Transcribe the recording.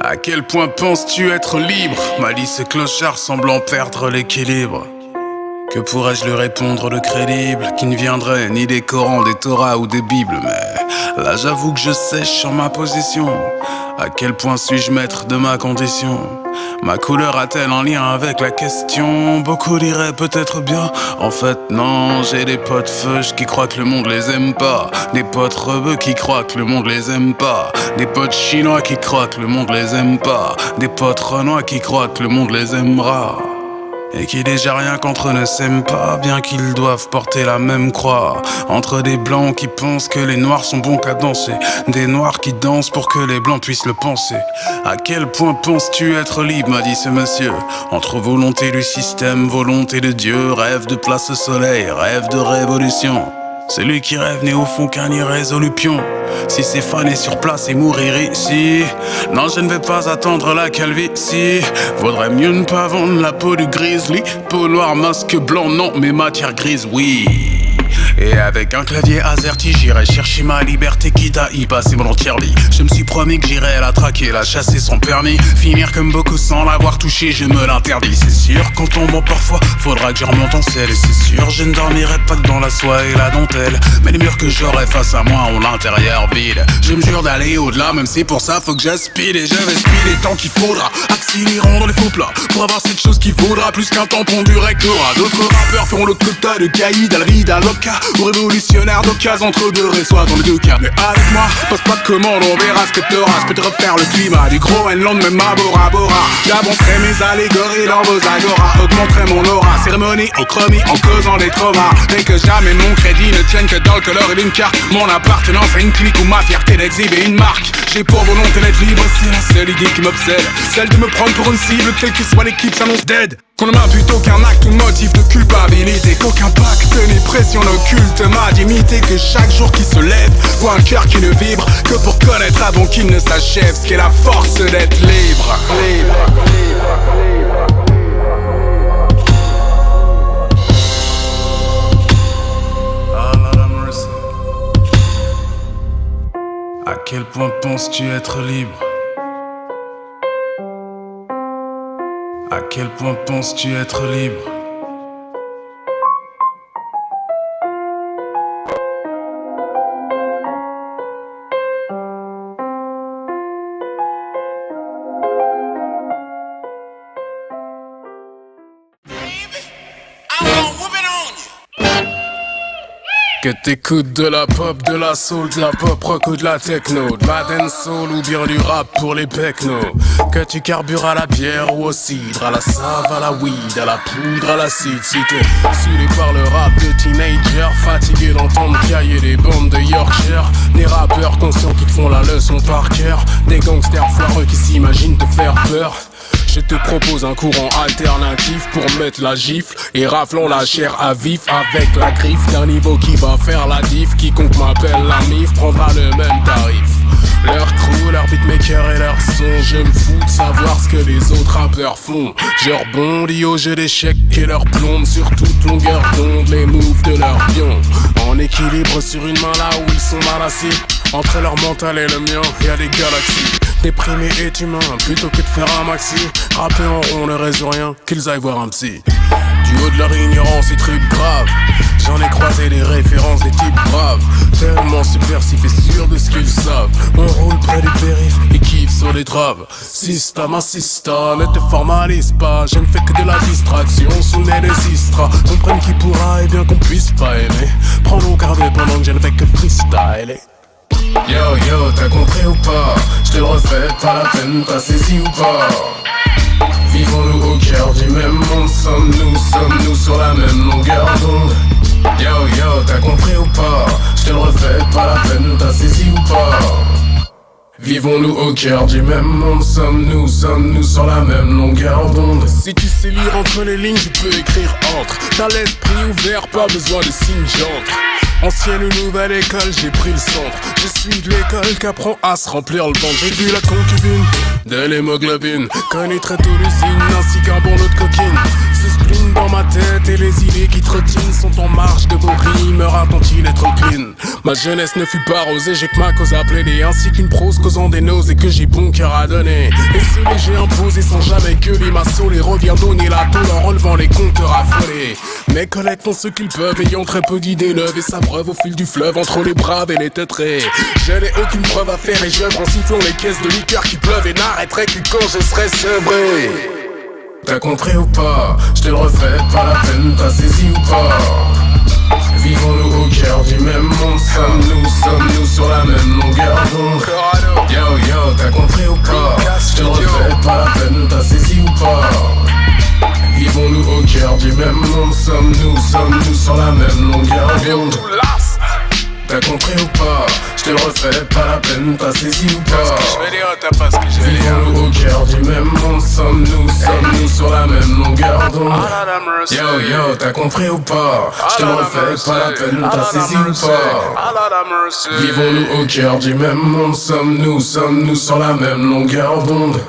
À quel point penses-tu être libre? Malice et clochard semblant perdre l'équilibre. Que pourrais-je lui répondre de crédible, qui ne viendrait ni des Corans, des Torahs ou des Bibles? Mais là j'avoue que je sèche en ma position. À quel point suis-je maître de ma condition? Ma couleur a-t-elle un lien avec la question? Beaucoup diraient peut-être bien. En fait non, j'ai des potes feuches qui croient que le monde les aime pas. Des potes rebeux qui croient que le monde les aime pas. Des potes chinois qui croient que le monde les aime pas. Des potes renois qui croient que le monde les aimera. Et qui déjà rien qu'entre eux ne s'aiment pas, bien qu'ils doivent porter la même croix. Entre des blancs qui pensent que les noirs sont bons qu'à danser, des noirs qui dansent pour que les blancs puissent le penser. À quel point penses-tu être libre, m'a dit ce monsieur? Entre volonté du système, volonté de Dieu, rêve de place au soleil, rêve de révolution. Celui qui rêve n'est au fond qu'un irrésolution. Si c'est faner sur place et mourir ici, non je ne vais pas attendre la calvitie. Vaudrait mieux ne pas vendre la peau du grizzly. Peau noire, masque blanc, non mais matière grise, oui. Et avec un clavier AZERTY, j'irai chercher ma liberté quitte à y passer mon entière vie. Je me suis promis que j'irai la traquer, la chasser sans permis. Finir comme beaucoup sans l'avoir touché, je me l'interdis. C'est sûr, quand on ment parfois, faudra que je remonte en selle. Et c'est sûr, je ne dormirai pas que dans la soie et la dentelle. Mais les murs que j'aurai face à moi ont l'intérieur vide. Je me jure d'aller au-delà, même si pour ça faut que j'aspire. Et je vais speeder tant qu'il faudra, accélérons dans les faux plats, pour avoir cette chose qui vaudra plus qu'un tampon du rectorat. D'autres rappeurs feront le quota de caïd, Alrid, Aloca ou révolutionnaire d'occasion, entre deux résois dans les deux cas. Mais avec moi, passe pas de commande, on verra ce que t'auras. Je peux te refaire le climat du Groenland, même à Bora Bora. J'avancerai mes allégories dans vos agoras, augmenterai mon aura, cérémonie en chromie, en causant des traumas. Mais que jamais mon crédit ne tienne que dans le color d'une carte. Mon appartenance à une clique ou ma fierté d'exhiber une marque. J'ai pour volonté d'être libre, c'est la seule idée qui m'obsède. Celle de me prendre pour une cible, quelle que soit l'équipe s'annonce dead. Qu'on ne m'impute aucun acte ou motif de culpabilité, qu'aucun pacte ni pression n'occulte m'a d'imiter. Que chaque jour qui se lève voit un cœur qui ne vibre que pour connaître avant qu'il ne s'achève ce qu'est la force d'être libre. À quel point penses-tu être libre? À quel point penses-tu être libre? Que t'écoutes de la pop, de la soul, de la pop rock ou de la techno, de la dancehall ou bien du rap pour les pecnos. Que tu carbures à la bière ou au cidre, à la save, à la weed, à la poudre, à l'acide. Si t'es saoulé par le rap de teenager, fatigué d'entendre cailler des bombes de Yorkshire, des rappeurs conscients qui te font la leçon par cœur, des gangsters foireux qui s'imaginent te faire peur. Je te propose un courant alternatif pour mettre la gifle et raflons la chair à vif avec la griffe d'un niveau qui va faire la diff. Quiconque m'appelle la mif prendra le même tarif. Leur crew, leur beatmaker et leur son, je me fous de savoir ce que les autres rappeurs font. Je rebondis au jeu d'échecs et leur plombe sur toute longueur d'onde les moves de leur pion. En équilibre sur une main là où ils sont mal assis. Entre leur mental et le mien, y'a des galaxies. Déprimé et humain, plutôt que de faire un maxi. Rapper en rond ne résout rien, qu'ils aillent voir un psy. Du haut de leur ignorance et trucs graves, j'en ai croisé des références des types braves. Tellement subversifs et sûrs de ce qu'ils savent. On roule près du périph' et kiffe sur les traves. Système assista, ne te formalise pas. Je ne fais que de la distraction sous le nez des istras. Comprenne qui pourra et bien qu'on puisse pas aimer. Prends mon cardé pendant que je ne fais que freestyler. Yo yo, t'as compris ou pas? Je te le refais, pas la peine, t'as saisi ou pas? Vivons-nous au cœur du même monde, sommes-nous sur la même longueur d'onde? Yo yo, t'as compris ou pas? Je te le refais, pas la peine, t'as saisi ou pas? Vivons-nous au cœur du même monde, sommes-nous sur la même longueur d'onde? Si tu sais lire entre les lignes, je peux écrire entre. T'as l'esprit ouvert, pas besoin de signes d'encre. Ancienne ou nouvelle école, j'ai pris le centre. Je suis de l'école qu'apprend à se remplir le ventre. J'ai vu la concubine de l'hémoglobine, connu très tôt l'usine, ainsi qu'un bon lot de coquine. Ce spleen dans ma tête et les idées qui trottinent sont en marche de vos rimes. Ratent-ils être clean? Ma jeunesse ne fut pas rosée, j'ai que ma cause à plaider, ainsi qu'une prose causant des nausées que j'ai bon cœur à donner. Et ce léger imposé sans jamais que les massos les revient donner la tôle en relevant les compteurs affolés. Mes collègues font ce qu'ils peuvent, ayant très peu d'idées neuves, et sa preuve au fil du fleuve entre les braves et les teutrés. Je n'ai aucune preuve à faire et j'œuvre en sifflant les caisses de liqueur qui pleuvent et n'arrêterai que quand je serai sevré. T'as compris ou pas? Je te le refais, pas la peine, t'as saisi ou pas? Vivons-nous au cœur du même monde, sommes-nous sur la même longueur d'onde. Yo yo, t'as compris ou pas? Je te le refais, pas la peine, t'as saisi ou pas? Vivons-nous au cœur du même monde, sommes-nous sur la même longueur d'onde. T'as compris ou pas? Je te le refais, pas la peine, t'as saisi ou pas? Vivons-nous au cœur du même monde, sommes-nous sur la même longueur d'onde. Yo yo, t'as compris ou pas? Je te le refais, pas la peine, t'as saisi ou pas? Vivons-nous au cœur du même monde, sommes-nous sur la même longueur d'onde.